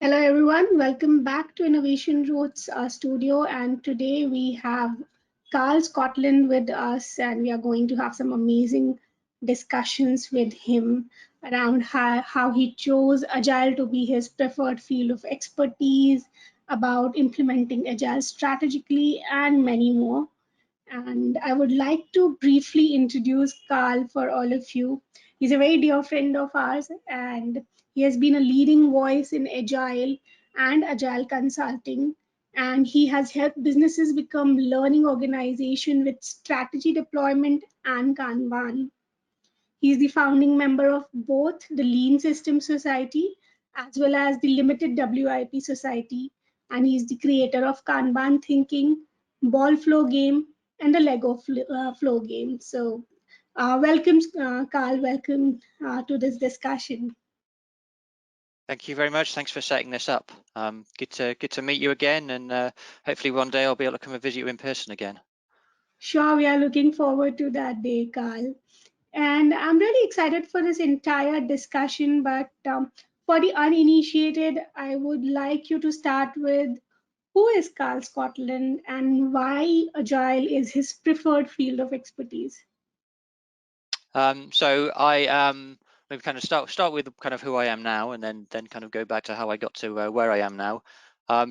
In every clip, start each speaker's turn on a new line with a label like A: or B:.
A: Hello everyone, welcome back to Innovation Roots studio, and today we have Karl Scotland with us, and we are going to have some amazing discussions with him around how he chose Agile to be his preferred field of expertise, about implementing Agile strategically, and many more. And I would like to briefly introduce Carl for all of you. He's a very dear friend of ours, and he has been a leading voice in Agile and Agile consulting. And he has helped businesses become learning organization with strategy deployment and Kanban. He's the founding member of both the Lean Systems Society as well as the Limited WIP Society, and he's the creator of Kanban thinking, ball flow game, and the Lego flow game. So, welcome, Carl. Welcome to this discussion.
B: Thank you very much. Thanks for setting this up. Good to meet you again, and hopefully one day I'll be able to come and visit you in person again.
A: Sure, we are looking forward to that day, Carl. And I'm really excited for this entire discussion. But for the uninitiated, I would like you to start with who is Karl Scotland and why Agile is his preferred field of expertise?
B: So I maybe kind of start with kind of who I am now, and then kind of go back to how I got to where I am now.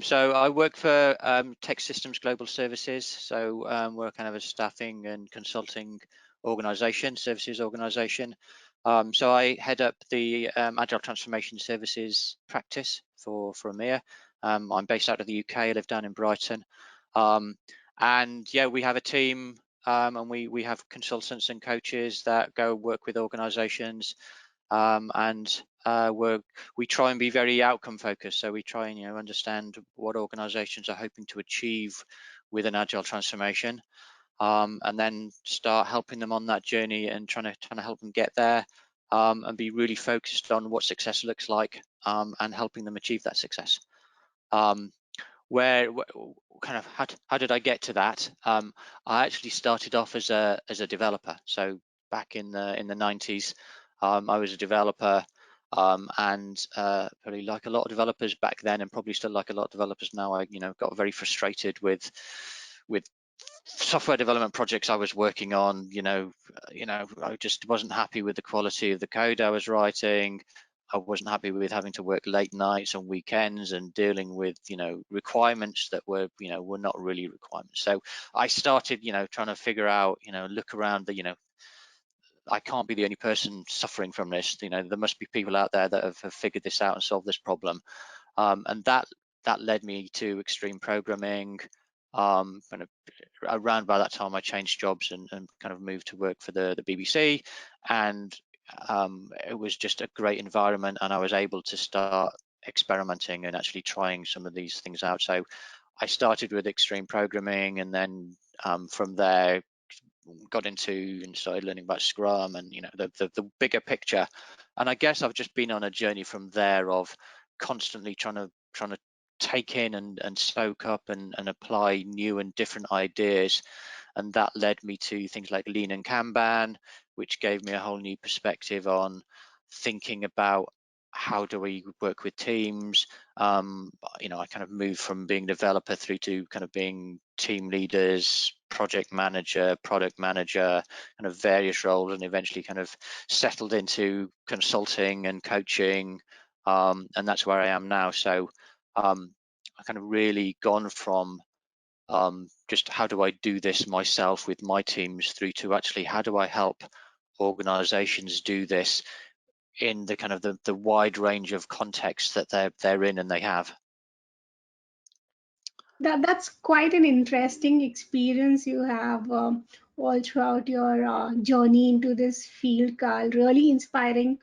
B: So I work for TEKsystems Global Services. So we're kind of a staffing and consulting organization, services organization. So I head up the Agile Transformation Services practice for EMEA. I'm based out of the UK. I live down in Brighton. And yeah, we have a team and we have consultants and coaches that go work with organizations, and we try and be very outcome focused. So we try and understand what organizations are hoping to achieve with an agile transformation, and then start helping them on that journey and trying to help them get there, and be really focused on what success looks like, and helping them achieve that success. Where kind of how did I get to that? I actually started off as a developer. So back in the 90s, I was a developer, and probably like a lot of developers back then, and probably still like a lot of developers now, I got very frustrated with software development projects I was working on. I just wasn't happy with the quality of the code I was writing. I wasn't happy with having to work late nights and weekends and dealing with, requirements that were not really requirements. So I started, trying to figure out, look around I can't be the only person suffering from this. There must be people out there that have figured this out and solved this problem. And that led me to extreme programming. Kind of around by that time, I changed jobs and kind of moved to work for the BBC, and it was just a great environment, and I was able to start experimenting and actually trying some of these things out. So I started with extreme programming, and then from there got into and started learning about Scrum and the bigger picture. And I guess I've just been on a journey from there of constantly trying to take in and soak up and apply new and different ideas. And that led me to things like Lean and Kanban, which gave me a whole new perspective on thinking about how do we work with teams. I kind of moved from being a developer through to kind of being team leaders, project manager, product manager, kind of various roles, and eventually kind of settled into consulting and coaching, and that's where I am now. So I kind of really gone from just how do I do this myself with my teams through to actually how do I help organizations do this in the kind of the wide range of contexts that they're in and they have.
A: That's quite an interesting experience you have all throughout your journey into this field, Carl. Really inspiring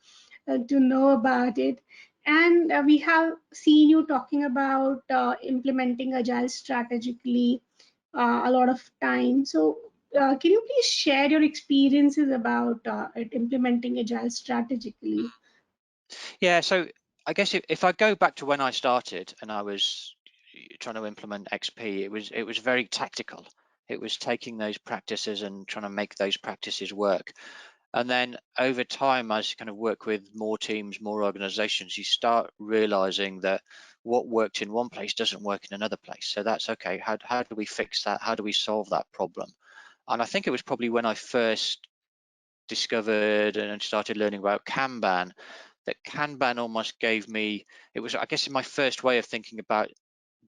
A: to know about it. And we have seen you talking about implementing Agile strategically a lot of time. So, can you please share your experiences about implementing Agile strategically?
B: Yeah, so I guess if I go back to when I started and I was trying to implement XP, it was very tactical. It was taking those practices and trying to make those practices work. And then over time, as you kind of work with more teams, more organizations, you start realizing that what worked in one place doesn't work in another place. So that's okay. How do we fix that? How do we solve that problem? And I think it was probably when I first discovered and started learning about Kanban that Kanban almost gave me, it was, I guess, my first way of thinking about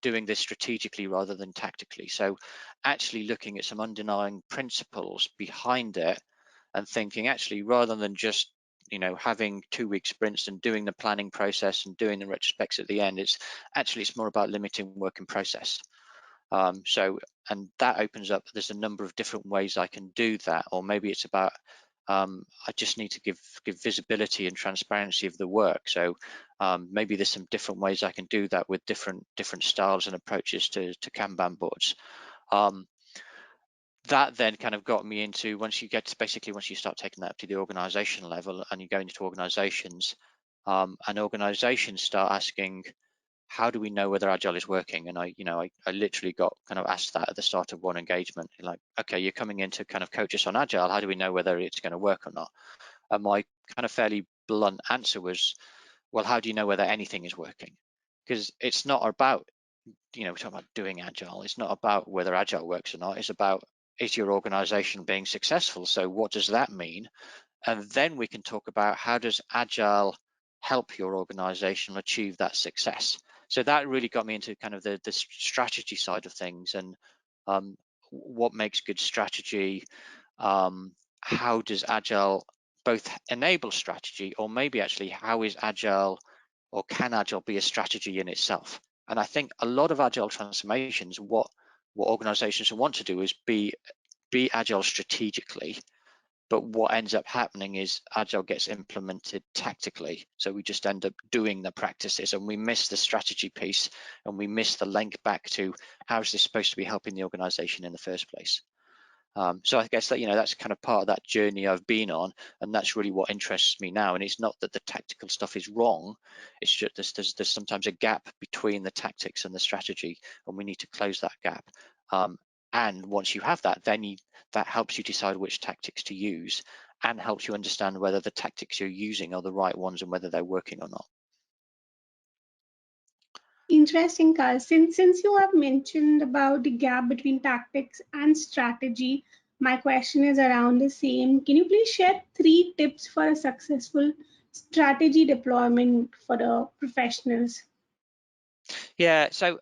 B: doing this strategically rather than tactically. So actually looking at some underlying principles behind it and thinking, actually, rather than just having 2-week sprints and doing the planning process and doing the retrospects at the end, it's more about limiting work in process. And that opens up, there's a number of different ways I can do that, or maybe it's about I just need to give visibility and transparency of the work. So maybe there's some different ways I can do that with different styles and approaches to Kanban boards. That then kind of got me into, once you start taking that up to the organizational level and you go into organizations, and organizations start asking, how do we know whether Agile is working? And I literally got kind of asked that at the start of one engagement, like, okay, you're coming in to kind of coach us on Agile. How do we know whether it's going to work or not? And my kind of fairly blunt answer was, well, how do you know whether anything is working? Because it's not about, we're talking about doing Agile. It's not about whether Agile works or not. It's about, is your organization being successful? So what does that mean? And then we can talk about, how does Agile help your organization achieve that success? So that really got me into kind of the strategy side of things, and what makes good strategy. How does Agile both enable strategy, or maybe actually how is Agile, or can Agile be a strategy in itself? And I think a lot of Agile transformations, what organizations want to do is be Agile strategically, but what ends up happening is Agile gets implemented tactically. So we just end up doing the practices and we miss the strategy piece, and we miss the link back to, how is this supposed to be helping the organization in the first place? So I guess that, that's kind of part of that journey I've been on, and that's really what interests me now. And it's not that the tactical stuff is wrong, it's just there's sometimes a gap between the tactics and the strategy, and we need to close that gap. And once you have that, then that helps you decide which tactics to use, and helps you understand whether the tactics you're using are the right ones and whether they're working or not.
A: Interesting, Carl. Since you have mentioned about the gap between tactics and strategy, my question is around the same. Can you please share 3 tips for a successful strategy deployment for the professionals?
B: Yeah, so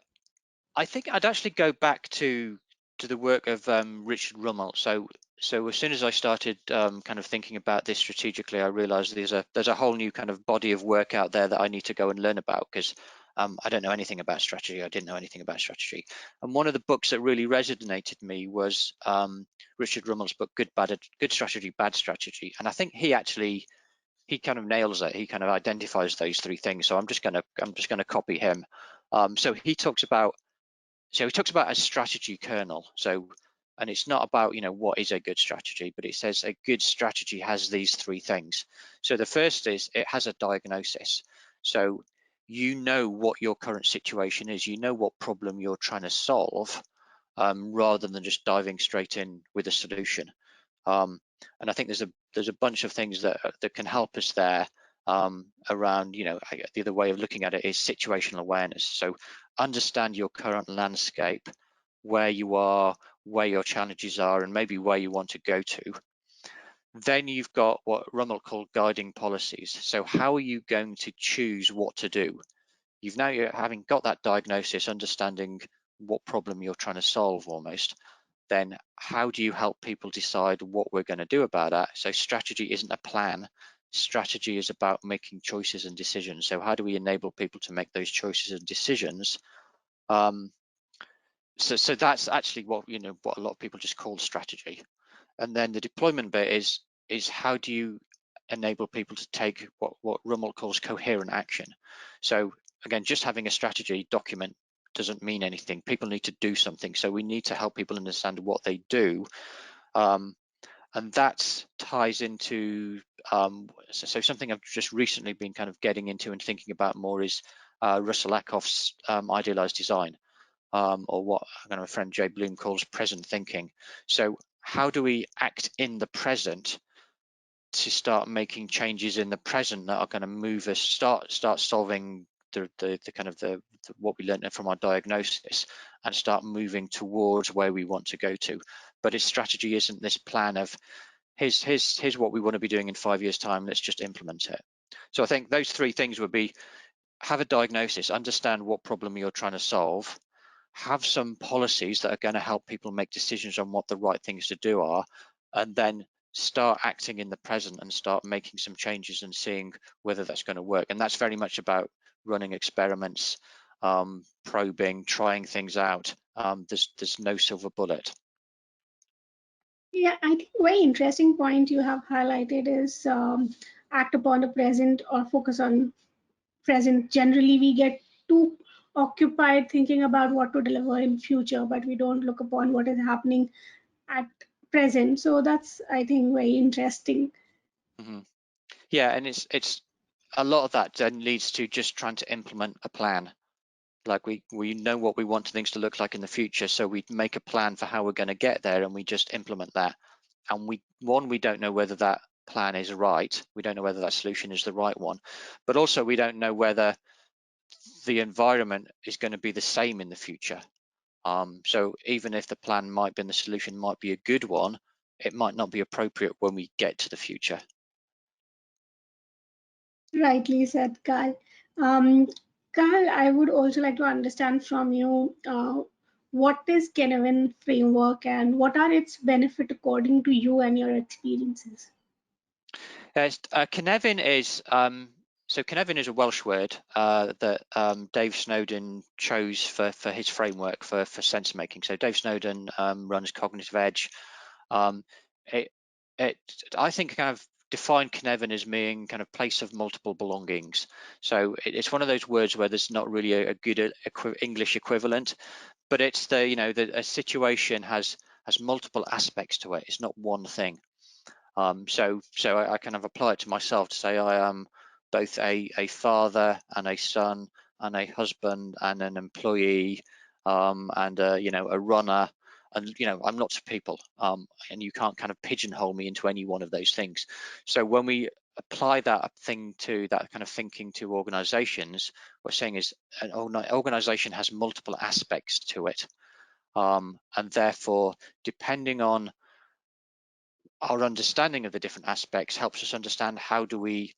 B: I think I'd actually go back to the work of Richard Rummel. So as soon as I started kind of thinking about this strategically, I realized there's a whole new kind of body of work out there that I need to go and learn about, because I don't know anything about strategy. I didn't know anything about strategy. And one of the books that really resonated with me was Richard Rummel's book, Good Strategy, Bad Strategy. And I think he kind of nails it. He kind of identifies those 3 things. So I'm just gonna copy him. So he talks about a strategy kernel. So, and it's not about, what is a good strategy, but it says a good strategy has these 3 things. So the first is, it has a diagnosis. So you know what your current situation is, you know what problem you're trying to solve, rather than just diving straight in with a solution. And I think there's a bunch of things that can help us there. Around, the other way of looking at it is situational awareness. So understand your current landscape, where you are, where your challenges are, and maybe where you want to go to. Then you've got what Rummel called guiding policies. So how are you going to choose what to do? You're having got that diagnosis, understanding what problem you're trying to solve almost. Then how do you help people decide what we're going to do about that? So strategy isn't a plan. Strategy is about making choices and decisions. So how do we enable people to make those choices and decisions? So that's actually what a lot of people just call strategy. And then the deployment bit is how do you enable people to take what Rummel calls coherent action? So again, just having a strategy document doesn't mean anything. People need to do something. So we need to help people understand what they do. And that ties into, so something I've just recently been kind of getting into and thinking about more is Russell Ackoff's idealized design, or what my friend Jay Bloom calls present thinking. So how do we act in the present to start making changes in the present that are going to move us, start solving what we learned from our diagnosis and start moving towards where we want to go to. But his strategy isn't this plan of here's what we want to be doing in 5 years' time, let's just implement it. So I think those three things would be: have a diagnosis, understand what problem you're trying to solve, have some policies that are going to help people make decisions on what the right things to do are, and then start acting in the present and start making some changes and seeing whether that's going to work. And that's very much about running experiments, probing, trying things out. There's no silver bullet.
A: Yeah, I think very interesting point you have highlighted is act upon the present or focus on present. Generally, we get too occupied thinking about what to deliver in future, but we don't look upon what is happening at present. So that's, I think, very interesting.
B: Mm-hmm. Yeah, and it's a lot of that then leads to just trying to implement a plan. Like we know what we want things to look like in the future, so we make a plan for how we're going to get there, and we just implement that. And we don't know whether that plan is right. We don't know whether that solution is the right one, but also we don't know whether the environment is going to be the same in the future. So even if the plan might be and the solution might be a good one, it might not be appropriate when we get to the future.
A: Rightly said, Carl. Um, Carl, I would also like to understand from you what is Kenevan Framework and what are its benefits according to you and your experiences?
B: Kenevan is so Kenevan is a Welsh word that Dave Snowden chose for his framework for sense making. So Dave Snowden runs Cognitive Edge. It, I think kind of defined Kenevan as being kind of place of multiple belongings. So it's one of those words where there's not really a good English equivalent, but it's a situation has multiple aspects to it. It's not one thing. So I kind of apply it to myself to say I am both a father and a son and a husband and an employee and a runner, and I'm lots of people, and you can't kind of pigeonhole me into any one of those things. So when we apply that kind of thinking to organizations, what we're saying is an organization has multiple aspects to it, and therefore depending on our understanding of the different aspects helps us understand how do we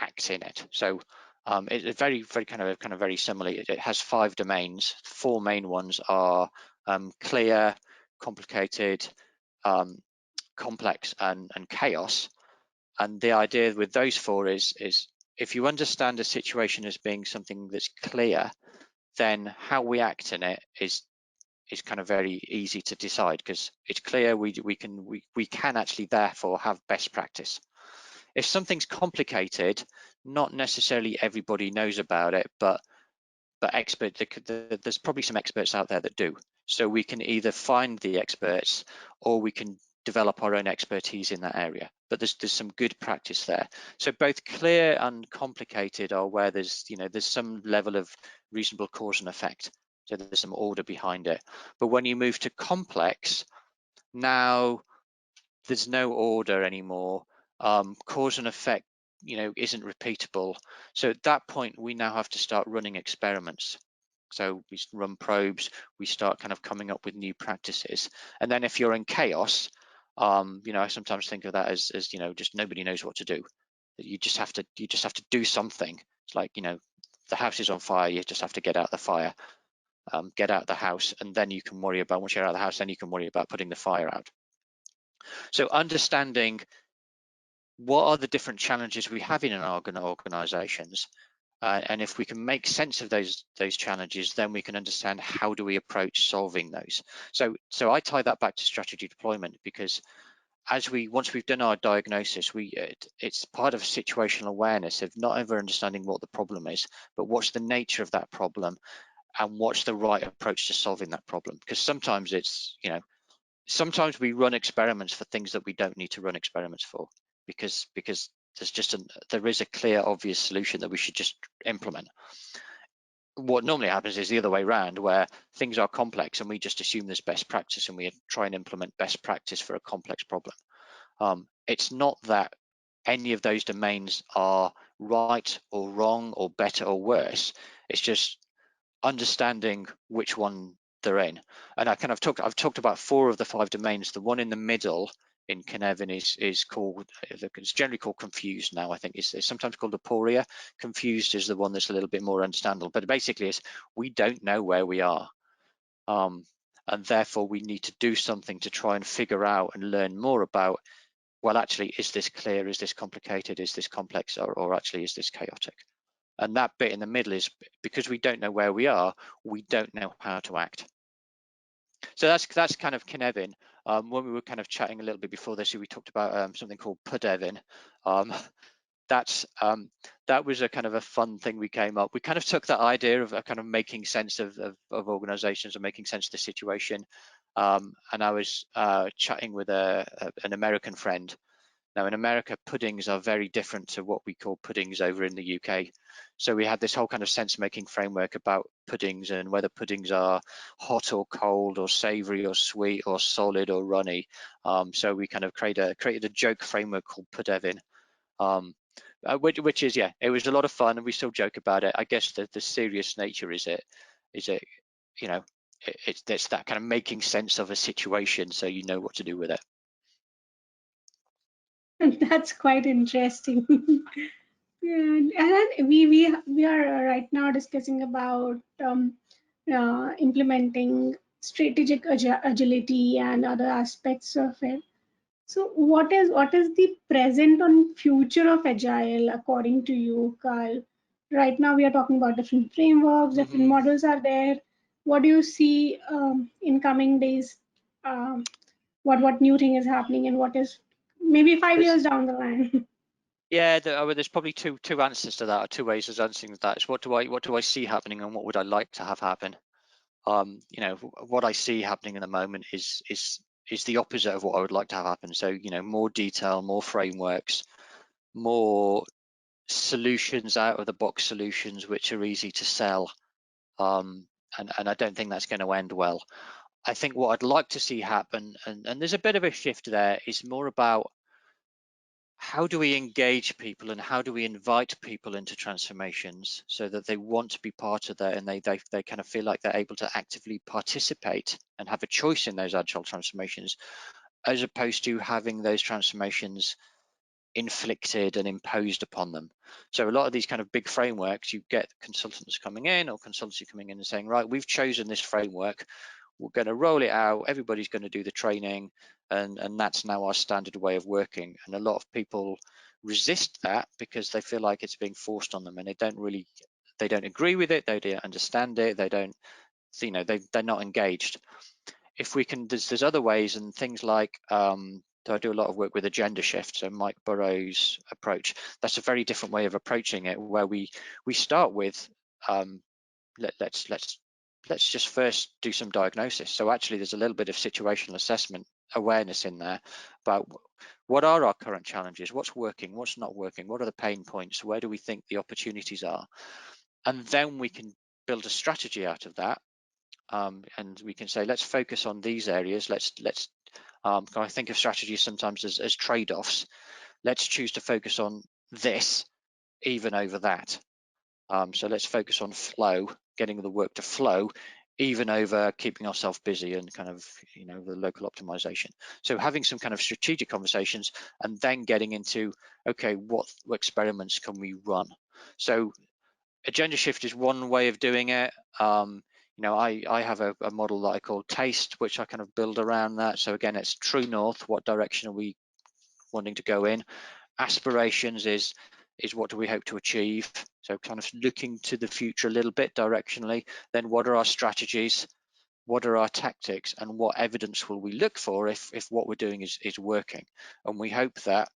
B: act in it. So it's very kind of very similarly. It has 5 domains. 4 main ones are clear, complicated, complex, and chaos. And the idea with those 4 is if you understand a situation as being something that's clear, then how we act in it is kind of very easy to decide because it's clear. We can actually therefore have best practice. If something's complicated, not necessarily everybody knows about it, but there's probably some experts out there that do. So we can either find the experts or we can develop our own expertise in that area. But there's some good practice there. So both clear and complicated are where there's some level of reasonable cause and effect. So there's some order behind it. But when you move to complex, now there's no order anymore. Cause and effect, isn't repeatable. So at that point, we now have to start running experiments. So we run probes, we start kind of coming up with new practices. And then if you're in chaos, I sometimes think of that as just nobody knows what to do. You just have to do something. It's like, the house is on fire, you just have to get out the fire. Get out the house, and then you can worry about, once you're out of the house, then you can worry about putting the fire out. So understanding what are the different challenges we have in our organizations, and if we can make sense of those challenges, then we can understand how do we approach solving those. So I tie that back to strategy deployment, because once we've done our diagnosis, it's part of situational awareness of not ever understanding what the problem is, but what's the nature of that problem and what's the right approach to solving that problem. Because sometimes sometimes we run experiments for things that we don't need to run experiments for, because there is a clear, obvious solution that we should just implement. What normally happens is the other way around, where things are complex and we just assume there's best practice and we try and implement best practice for a complex problem. It's not that any of those domains are right or wrong or better or worse. It's just understanding which one they're in. And I've talked about 4 of the 5 domains. The one in the middle in Kenevan is called, it's generally called confused now. I think it's sometimes called aporia. Confused is the one that's a little bit more understandable, but basically it's we don't know where we are, and therefore we need to do something to try and figure out and learn more about, well, actually, is this clear, is this complicated, is this complex, or actually is this chaotic? And that bit in the middle is because we don't know where we are, we don't know how to act. So that's kind of Kenevan. When we were kind of chatting a little bit before this, we talked about something called Pudevin. That was a kind of a fun thing we came up. We kind of took that idea of kind of making sense of organizations or making sense of the situation. And I was chatting with an American friend. Now, in America, puddings are very different to what we call puddings over in the UK. So we had this whole kind of sense-making framework about puddings and whether puddings are hot or cold or savory or sweet or solid or runny. So we kind of created a joke framework called Pudevin, which is, yeah, it was a lot of fun and we still joke about it. I guess the serious nature is it, you know, it's that kind of making sense of a situation so you know what to do with it.
A: That's quite interesting. Yeah, and we are right now discussing about implementing strategic agility and other aspects of it. So what is the present and future of agile according to you, Carl? Right now we are talking about different frameworks, different
B: Mm-hmm.
A: models are there. What do you see in coming days? Um, what new thing is happening, and what is maybe 5 years down the line?
B: Yeah, there's probably two answers to that, or 2 ways of answering that. Is what do I see happening, and what would I like to have happen? You know, what I see happening in the moment is the opposite of what I would like to have happen. So, you know, more detail, more frameworks, more solutions, out of the box solutions which are easy to sell. And I don't think that's going to end well. I think what I'd like to see happen, and there's a bit of a shift there, is more about how do we engage people and how do we invite people into transformations so that they want to be part of that and they kind of feel like they're able to actively participate and have a choice in those agile transformations, as opposed to having those transformations inflicted and imposed upon them. So a lot of these kind of big frameworks, you get consultants coming in or consultancy coming in and saying, right, we've chosen this framework, we're going to roll it out, everybody's going to do the training, and that's now our standard way of working. And a lot of people resist that because they feel like it's being forced on them, and they don't agree with it, they don't understand it, they don't, you know, they're not engaged. If we can, there's other ways, and things like so I do a lot of work with agenda shift, so Mike Burrow's approach. That's a very different way of approaching it, where we start with let's just first do some diagnosis. So actually there's a little bit of situational assessment awareness in there about what are our current challenges, what's working, what's not working, what are the pain points, where do we think the opportunities are, and then we can build a strategy out of that. And we can say, let's focus on these areas. Let's I think of strategies sometimes as trade-offs. Let's choose to focus on this even over that. So let's focus on flow, getting the work to flow, even over keeping ourselves busy and kind of, you know, the local optimization. So having some kind of strategic conversations and then getting into, okay, what experiments can we run? So agenda shift is one way of doing it. You know, I have a model that I call TASTE, which I kind of build around that. So again, it's true north. What direction are we wanting to go in? Aspirations is what do we hope to achieve? So kind of looking to the future a little bit directionally. Then what are our strategies? What are our tactics? And what evidence will we look for if what we're doing is working? And we hope that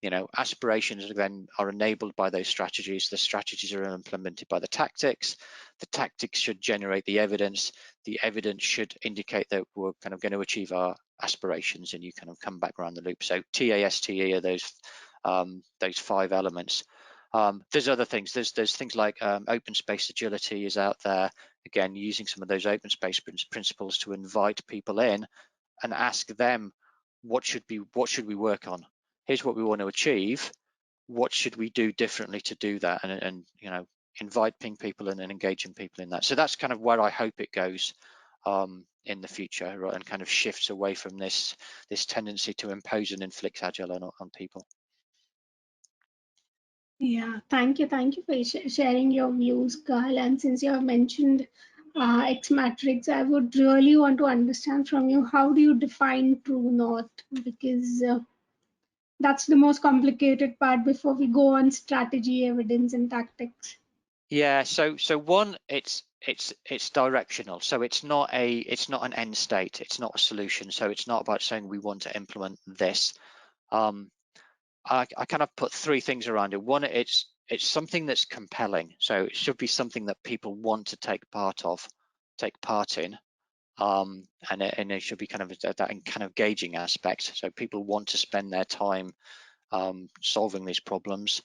B: you know, aspirations then are enabled by those strategies. The strategies are implemented by the tactics. The tactics should generate the evidence. The evidence should indicate that we're kind of going to achieve our aspirations, and you kind of come back around the loop. So TASTE are those 5 elements. There's other things. There's things like open space agility is out there. Again, using some of those open space principles to invite people in and ask them what should we work on. Here's what we want to achieve. what should we do differently to do that, and you know, inviting people and engaging people in that. So that's kind of where I hope it goes in the future, right, and kind of shifts away from this tendency to impose and inflict agile on people.
A: Yeah, thank you. Thank you for sharing your views, Carl. And since you have mentioned X matrix, I would really want to understand from you, how do you define true north? Because that's the most complicated part before we go on strategy, evidence, and tactics.
B: Yeah, so one, it's directional. So it's not an end state. It's not a solution. So it's not about saying we want to implement this. I kind of put three things around it. One, it's something that's compelling. So it should be something that people want to take part in. And it should be kind of that kind of gauging aspect. So people want to spend their time solving these problems.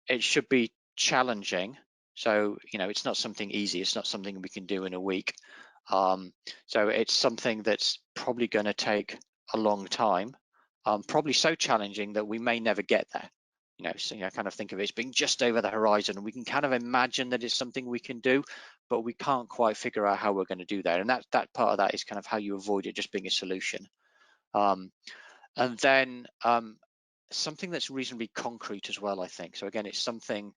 B: It should be challenging. So, you know, it's not something easy. It's not something we can do in a week. So it's something that's probably going to take a long time, probably so challenging that we may never get there. You know, so I kind of think of it as being just over the horizon. We can kind of imagine that it's something we can do, but we can't quite figure out how we're going to do that. And that part of that is kind of how you avoid it just being a solution. And then something that's reasonably concrete as well, I think. So again, it's something,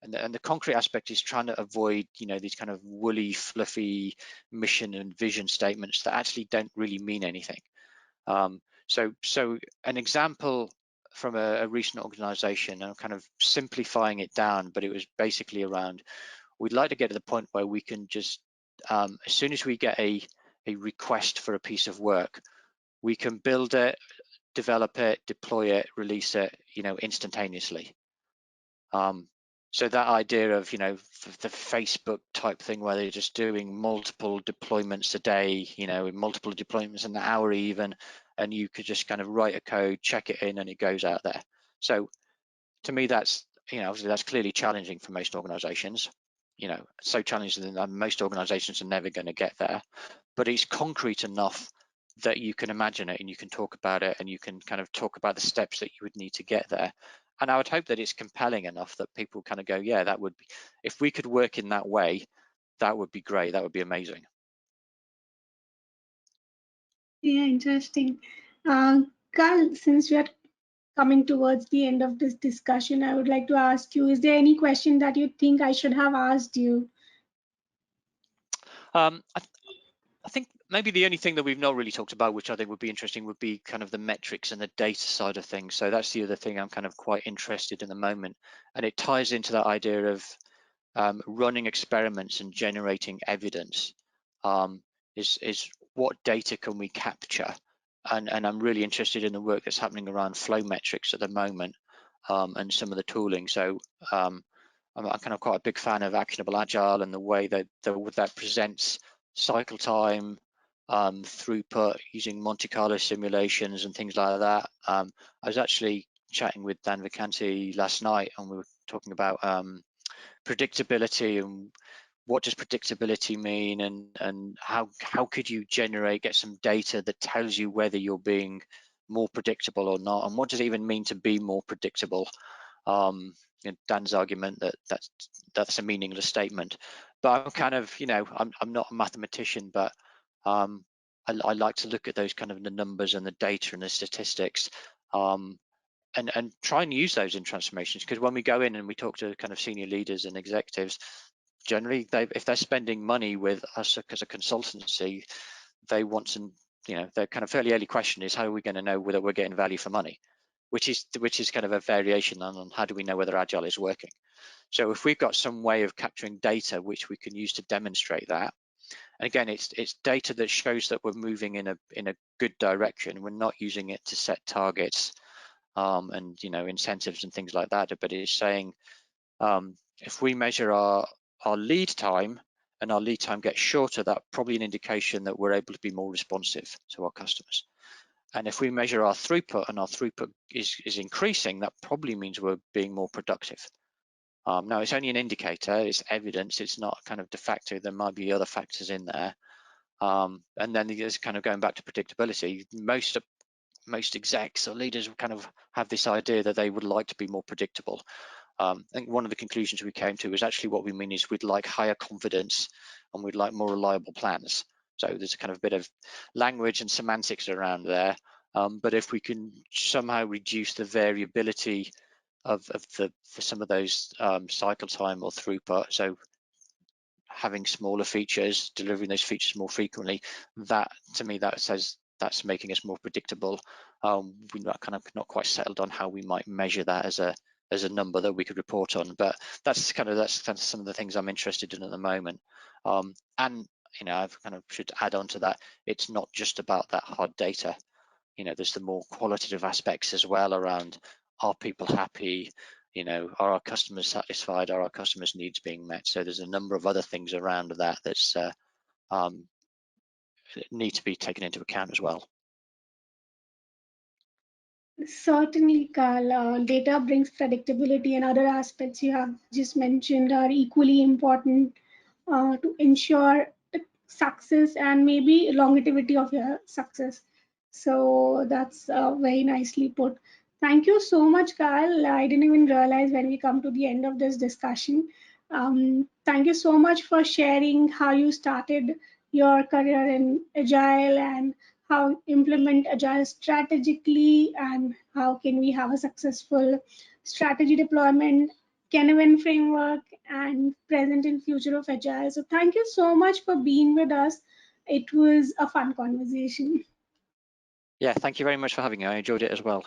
B: and the concrete aspect is trying to avoid, you know, these kind of woolly, fluffy mission and vision statements that actually don't really mean anything. So an example from a recent organization, I'm kind of simplifying it down, but it was basically around, we'd like to get to the point where we can just, as soon as we get a request for a piece of work, we can build it, develop it, deploy it, release it, you know, instantaneously. So that idea of, you know, the Facebook type thing where they're just doing multiple deployments a day, you know, multiple deployments an hour even, and you could just kind of write a code, check it in, and it goes out there. So to me, that's, you know, obviously that's clearly challenging for most organizations, you know, so challenging that most organizations are never going to get there, but it's concrete enough that you can imagine it and you can talk about it and you can kind of talk about the steps that you would need to get there. And I would hope that it's compelling enough that people kind of go, yeah, that would be, if we could work in that way, that would be great. That would be amazing.
A: Yeah, interesting. Carl, since we are coming towards the end of this discussion, I would like to ask you, is there any question that you think I should have asked you?
B: I think maybe the only thing that we've not really talked about, which I think would be interesting, would be kind of the metrics and the data side of things. So that's the other thing I'm kind of quite interested in the moment. And it ties into that idea of running experiments and generating evidence. Is what data can we capture? And I'm really interested in the work that's happening around flow metrics at the moment, and some of the tooling. So I'm kind of quite a big fan of Actionable Agile and the way that that presents cycle time, throughput using Monte Carlo simulations and things like that. I was actually chatting with Dan Vacanti last night, and we were talking about predictability and what does predictability mean, and how could you get some data that tells you whether you're being more predictable or not, and what does it even mean to be more predictable. Dan's argument that that's a meaningless statement, but I'm kind of, you know, I'm not a mathematician, but I like to look at those kind of the numbers and the data and the statistics, and try and use those in transformations, because when we go in and we talk to kind of senior leaders and executives, generally if they're spending money with us as a consultancy, they want to, you know, their kind of fairly early question is, how are we going to know whether we're getting value for money, which is kind of a variation on how do we know whether Agile is working. So if we've got some way of capturing data which we can use to demonstrate that, and again, it's data that shows that we're moving in a good direction, we're not using it to set targets and, you know, incentives and things like that, but it's saying, if we measure our lead time and our lead time gets shorter, that's probably an indication that we're able to be more responsive to our customers. And if we measure our throughput and our throughput is increasing, that probably means we're being more productive. Now, it's only an indicator, it's evidence, it's not kind of de facto, there might be other factors in there. And then it's kind of going back to predictability. Most most execs or leaders kind of have this idea that they would like to be more predictable. I think one of the conclusions we came to is actually what we mean is we'd like higher confidence and we'd like more reliable plans. So there's a kind of bit of language and semantics around there. But if we can somehow reduce the variability of for some of those cycle time or throughput, so having smaller features, delivering those features more frequently, that to me that says that's making us more predictable. We're not quite settled on how we might measure that as a number that we could report on, but that's kind of some of the things I'm interested in at the moment. And I've kind of should add on to that, it's not just about that hard data. There's the more qualitative aspects as well around, are people happy? Are our customers satisfied? Are our customers' needs being met? So there's a number of other things around that that's need to be taken into account as well.
A: Certainly, Carl. Data brings predictability, and other aspects you have just mentioned are equally important to ensure the success and maybe longevity of your success. So that's very nicely put. Thank you so much, Carl. I didn't even realize when we come to the end of this discussion. Thank you so much for sharing how you started your career in Agile and how implement Agile strategically and how can we have a successful strategy deployment, Kenevan Framework, and present and future of Agile. So thank you so much for being with us. It was a fun conversation.
B: Yeah, thank you very much for having me. I enjoyed it as well.